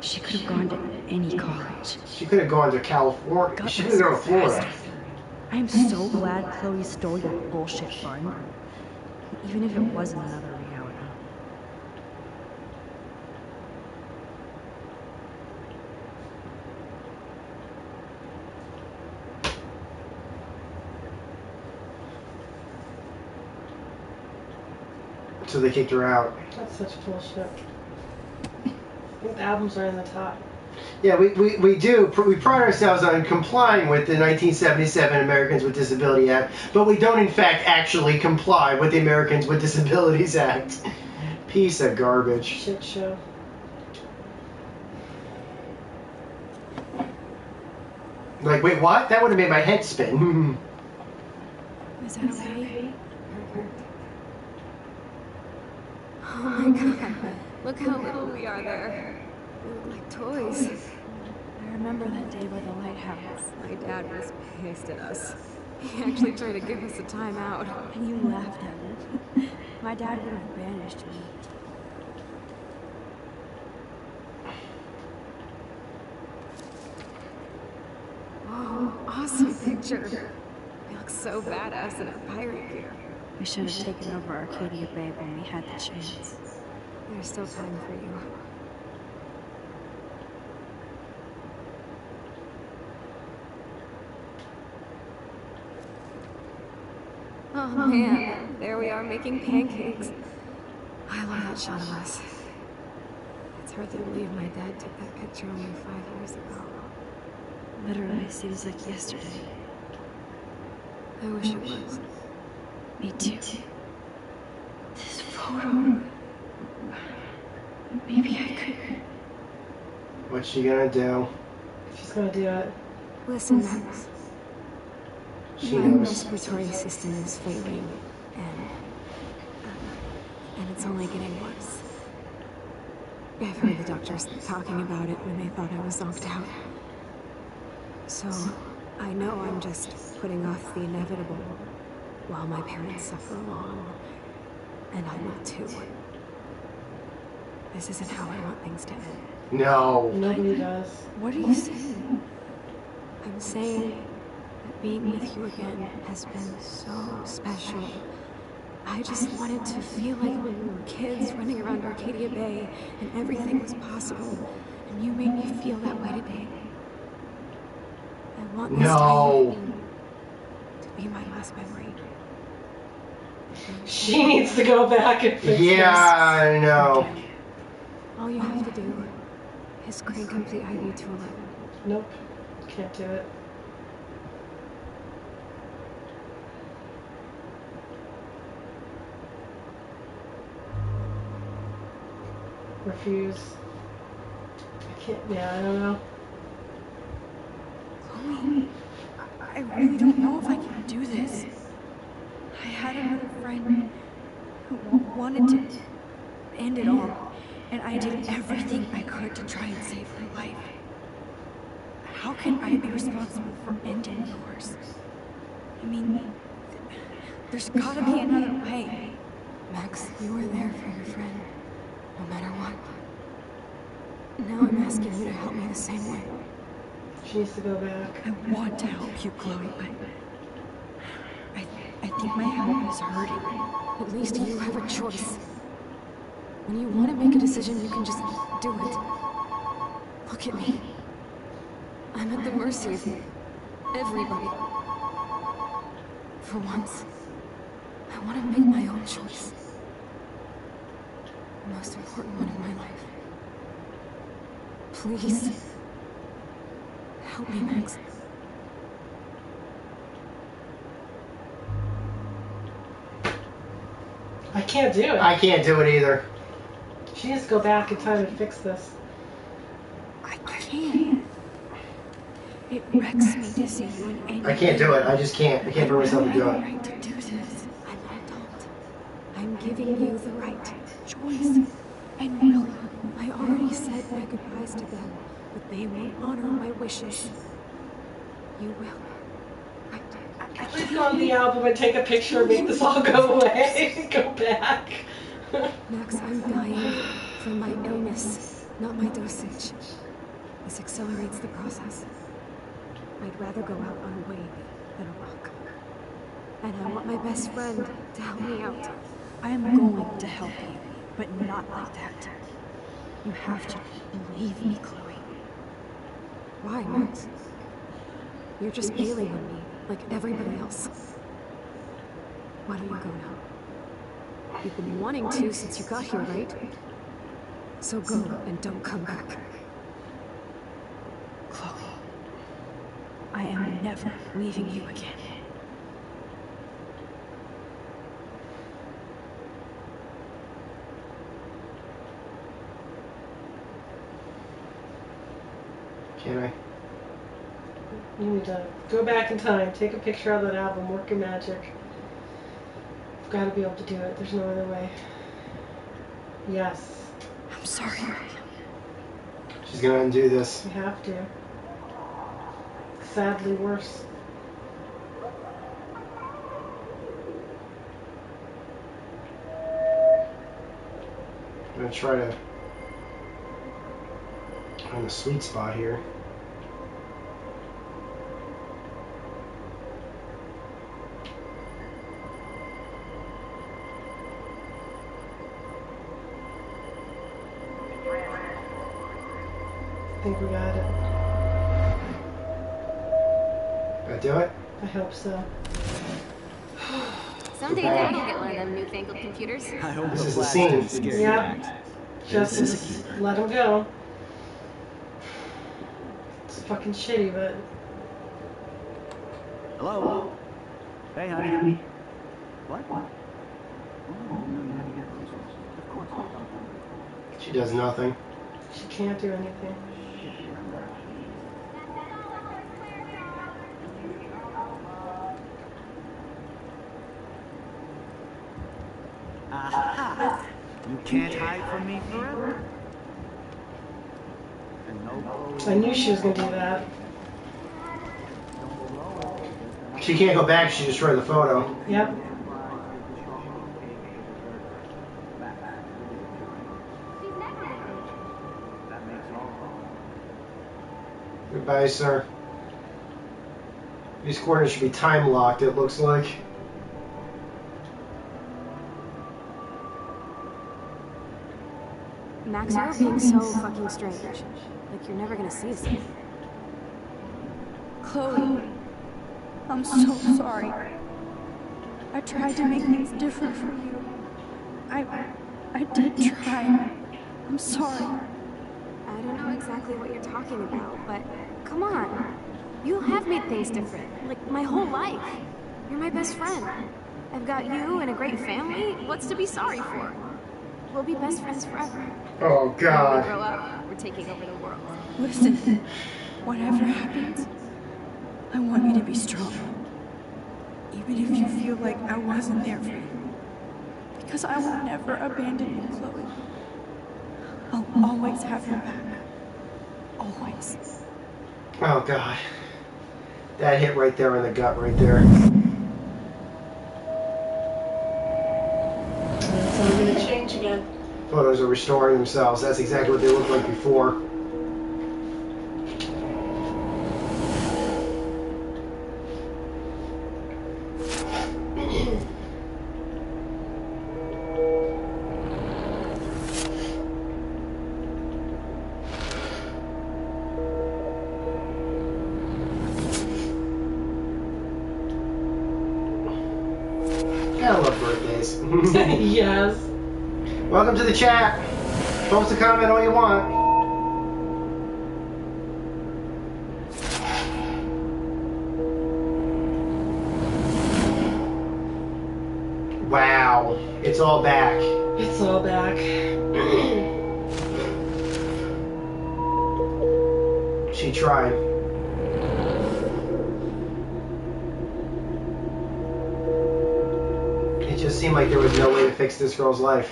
S10: She could have gone to any college.
S1: She could have gone to California. She could have gone to Florida.
S10: I'm so glad Chloe stole your bullshit fun. Even if it wasn't another reality.
S1: So they kicked her out.
S2: That's such bullshit. I think the albums are in the top.
S1: Yeah, we do. We pride ourselves on complying with the 1977 Americans with Disabilities Act, but we don't, in fact, actually comply with the Americans with Disabilities Act. Piece of garbage.
S2: Shit show.
S1: Like, wait, what? That would have made my head spin.
S10: Is that okay?
S9: Oh my god. Look how little we are there. We look like toys.
S10: I remember that day by the lighthouse.
S9: My dad was pissed at us. He actually tried to give us a time out.
S10: And you laughed at me. My dad would have banished me.
S9: Whoa, awesome picture. We look so badass in our pirate gear.
S10: We should have taken over Arcadia Bay when we had the chance.
S9: There's still time for you. Oh man, there we are making pancakes. I love that shot of us. It's hard to believe my dad took that picture only 5 years ago.
S10: Literally seems like yesterday.
S9: I wish it was.
S10: Me too. This photo. Maybe I could.
S1: What's she gonna do?
S2: She's gonna do it.
S9: Listen, Max.
S1: She
S9: My
S1: knows.
S9: respiratory system is failing, and it's only getting worse. I've heard the doctors talking about it when they thought I was zonked out. So, I know I'm just putting off the inevitable while my parents suffer along. And I will too. This isn't how I want things to end.
S1: No.
S2: Nobody does.
S9: What are you saying? I'm saying that being with you again has been so special. I just wanted to feel like when we were kids running around Arcadia Bay and everything was possible. And you made me feel that way today. I want this time to be my last memory.
S2: She needs to go back and fix this.
S1: I know.
S9: All you have to do is crank up the IV to 11.
S2: Nope. Can't do it. Refuse. I can't. Yeah, I don't know.
S10: Chloe, I really don't know if I can do this. I had another friend who wanted to end it all, and I did everything I could to try and save her life. How can I be responsible for ending yours? I mean, there's gotta be another way.
S9: Max, you were there for your friend, no matter what. Now I'm asking you to help me the same way.
S2: She needs to go back.
S10: I want to help you, Chloe, but I think my help is hurting.
S9: At least you have a choice. When you want to make a decision, you can just do it. Look at me. I'm at the mercy of everybody. For once, I want to make my own choice. The most important one in my life. Please, help me, Max.
S2: I can't do it.
S1: I can't do it either.
S2: She needs to go back in time and fix this.
S10: I can't. It wrecks me to see you in any
S1: I can't do it. I just can't. I can't bring myself to do it.
S10: right to do this.
S9: I'm an adult. I'm giving you the right
S10: Choice. And will.
S9: I already said my goodbyes to them, but they won't honor my wishes. You will. Right.
S2: Please go on the album and take a picture and make this all go away. Go back.
S9: Max, I'm dying from my illness, not my dosage. This accelerates the process. I'd rather go out on a wave than a rock. And I want my best friend to help me out.
S10: I am going to help you, but not like that. You have to believe me, Chloe.
S9: Why, Max? You're just bailing on me, like everybody else. Why don't you go now? You've been wanting to since you got here, right? So go and don't come back.
S10: Chloe, I am never leaving you again.
S1: Can I?
S2: You need to go back in time, take a picture of that album, work your magic. You've got to be able to do it. There's no other way. Yes.
S10: I'm sorry.
S1: She's gonna undo this.
S2: You have to. Sadly worse.
S1: I'm gonna try to find the sweet spot here.
S2: I think we got it.
S1: Did I do it?
S2: I hope so.
S3: Someday Dad will get one of them newfangled computers.
S6: I hope
S1: This
S6: the
S1: is the
S6: blast
S1: scene.
S6: didn't scare you
S2: Yeah.
S6: back.
S2: Just
S6: This is a keeper.
S2: let him go. It's fucking shitty, but
S6: Hello? Hey, honey. What? Oh, no, you had to get those. Of course.
S1: She does nothing.
S2: she can't do anything.
S8: Aha! You can't hide from me forever.
S2: I knew she was going to do that.
S1: She can't go back, she destroyed the photo.
S2: Yep.
S1: Goodbye, sir. These coordinates should be time locked, it looks like.
S3: Max, you're being so fucking strange. Like you're never gonna see us again.
S10: Chloe, I'm so sorry. I tried to make things different for you. I did try. I'm sorry.
S3: I don't know exactly what you're talking about, but come on. You have made things different. Like my whole life. You're my best friend. I've got you and a great family. What's to be sorry for? We'll be best friends forever.
S1: Oh, God.
S3: When we grow up, we're taking over the world.
S10: Listen, whatever happens, I want you to be strong. Even if you feel like I wasn't there for you. Because I will never abandon you, Chloe. I'll always have your back. Always.
S1: Oh, God. That hit right there in the gut right there.
S2: It's all going to change again.
S1: Photos are restoring themselves. That's exactly what they looked like before. I love birthdays.
S2: Yes.
S1: Welcome to the chat. Post a comment all you want. Wow. It's all back.
S2: It's all back.
S1: She tried. It just seemed like there was no way to fix this girl's life.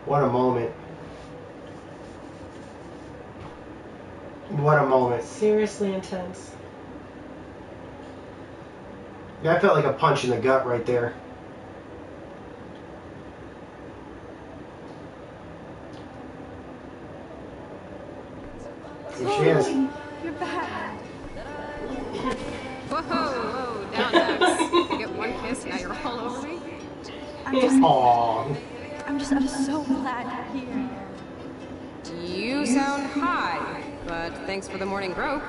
S1: What a moment. What a moment.
S2: Seriously intense.
S1: That felt like a punch in the gut right there. Here she is.
S10: You're back.
S5: Whoa, down, Max. You get one kiss, now you're all over me?
S1: Aww.
S10: I'm so glad you're here.
S5: You sound high, but thanks for the morning grope.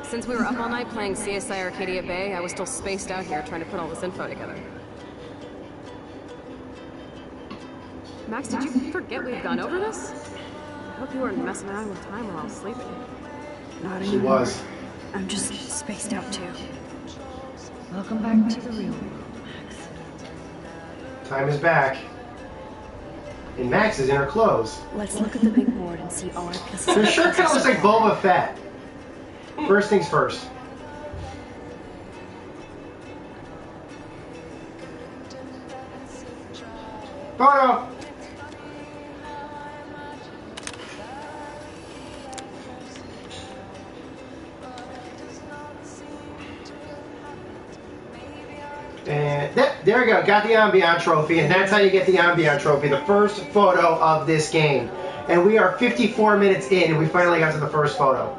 S5: Since we were up all night playing CSI Arcadia Bay, I was still spaced out here trying to put all this info together. Max, did you forget we've gone over this? I hope you weren't messing around with time while I was sleeping.
S10: Not
S1: She
S10: anymore.
S1: was.
S10: I'm just spaced out too. Welcome back to the real world, Max.
S1: Time is back. And Max is in her clothes.
S10: Let's look at the big board and see all our pieces.
S1: Her shirt kind of looks like Boba Fett. First things first. Photo! And there we go, got the Ambient Trophy, and that's how you get the Ambient Trophy, the first photo of this game. And we are 54 minutes in, and we finally got to the first photo.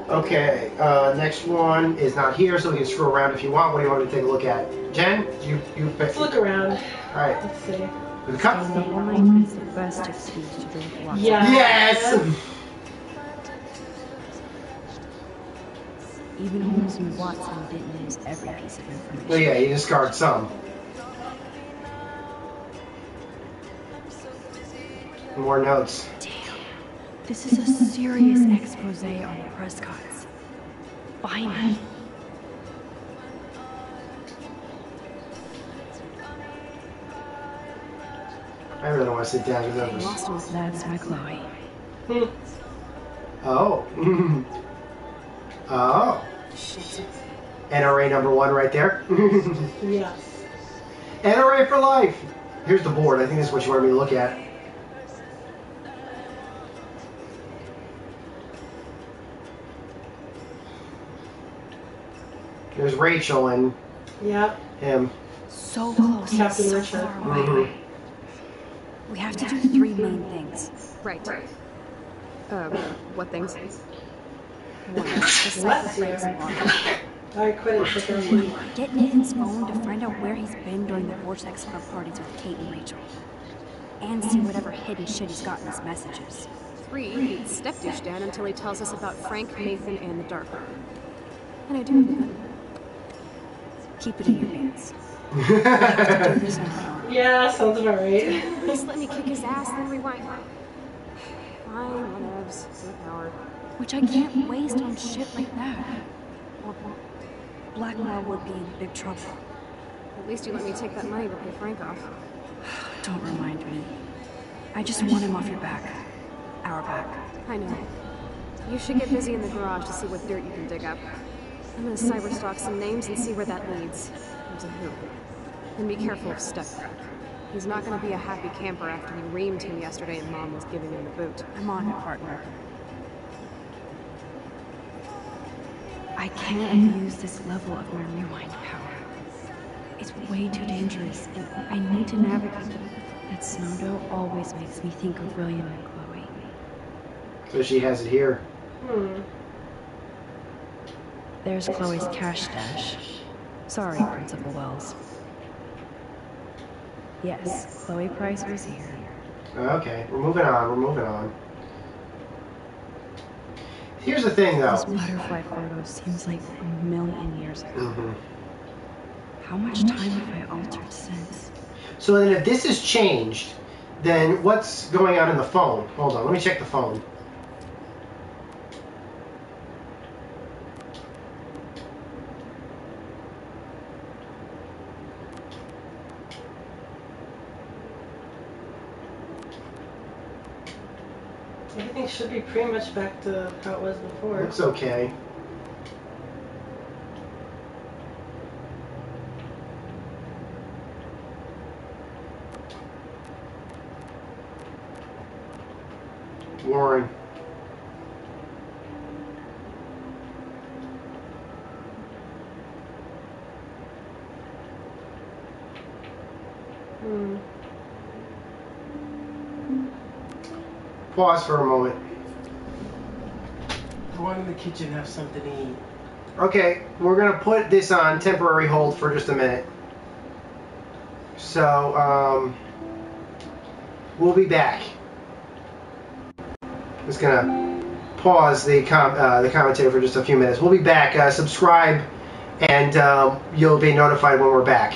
S1: Okay, next one is not here, so we can screw around if you want. What do you want me to take a look at? Jen, you pick.
S2: Let's look around.
S1: Alright.
S2: Let's see.
S1: The cup.
S10: The wine is the best excuse to drink water.
S2: Yeah.
S1: Yes!
S10: Even Holmes and Watson didn't use every piece of information.
S1: Oh yeah, you discard some. More notes.
S10: Damn. This is a serious expose on the Prescotts. Finally.
S1: I really don't want to sit down and do this.
S10: That's my Chloe.
S1: Oh. Oh. NRA number 1 right there.
S2: Yes.
S1: NRA for life. Here's the board. I think this is what you wanted me to look at. There's Rachel and him.
S3: So close,
S2: Captain
S3: so
S2: Richard.
S3: far away. We have to do 3 main things.
S5: Right. What things?
S3: 1. Decipher Frank's log.
S2: I quit it.
S3: 2. Get Nathan's phone to find out where he's been during the Vortex Club parties with Kate and Rachel. And see whatever hidden shit he's got in his messages.
S5: 3. Step-douche Dad until he tells us about Frank, Nathan, and the Dark Room.
S3: And I do have a gun. Keep it in your pants.
S2: Yeah, sounds about right.
S5: At least let me kick his ass, then rewind. Fine, whatevs. Good power.
S3: Which I can't waste on shit like that. Or Blackwell would be in big trouble.
S5: At least you let me take that money to pay Frank off.
S3: Don't remind me. I just want him off your back. Our back.
S5: I know. You should get busy in the garage to see what dirt you can dig up. I'm gonna cyberstalk some names and see where that leads. And to who. And be careful of Stepcrack. He's not gonna be a happy camper after you reamed him yesterday and Mom was giving him the boot.
S3: I'm on it, partner. I can't abuse this level of my rewind power. It's way too dangerous, and I need to navigate it. That Snowdo always makes me think of William and Chloe.
S1: So she has it here.
S3: There's Chloe's cash stash. Sorry, Principal Wells. Yes, Chloe Price was here.
S1: Okay, we're moving on. Here's the thing, though.
S3: This butterfly photo seems like a million years ago. How much time have I altered since?
S1: So then if this has changed, then what's going on in the phone? Hold on, let me check the phone.
S2: Everything should be pretty much back to how it was before.
S1: Looks okay. Warren. Pause for a moment.
S12: Go in the kitchen, have something to eat.
S1: Okay, we're going to put this on temporary hold for just a minute. So, we'll be back. Just going to pause the commentary for just a few minutes. We'll be back. Subscribe, and you'll be notified when we're back.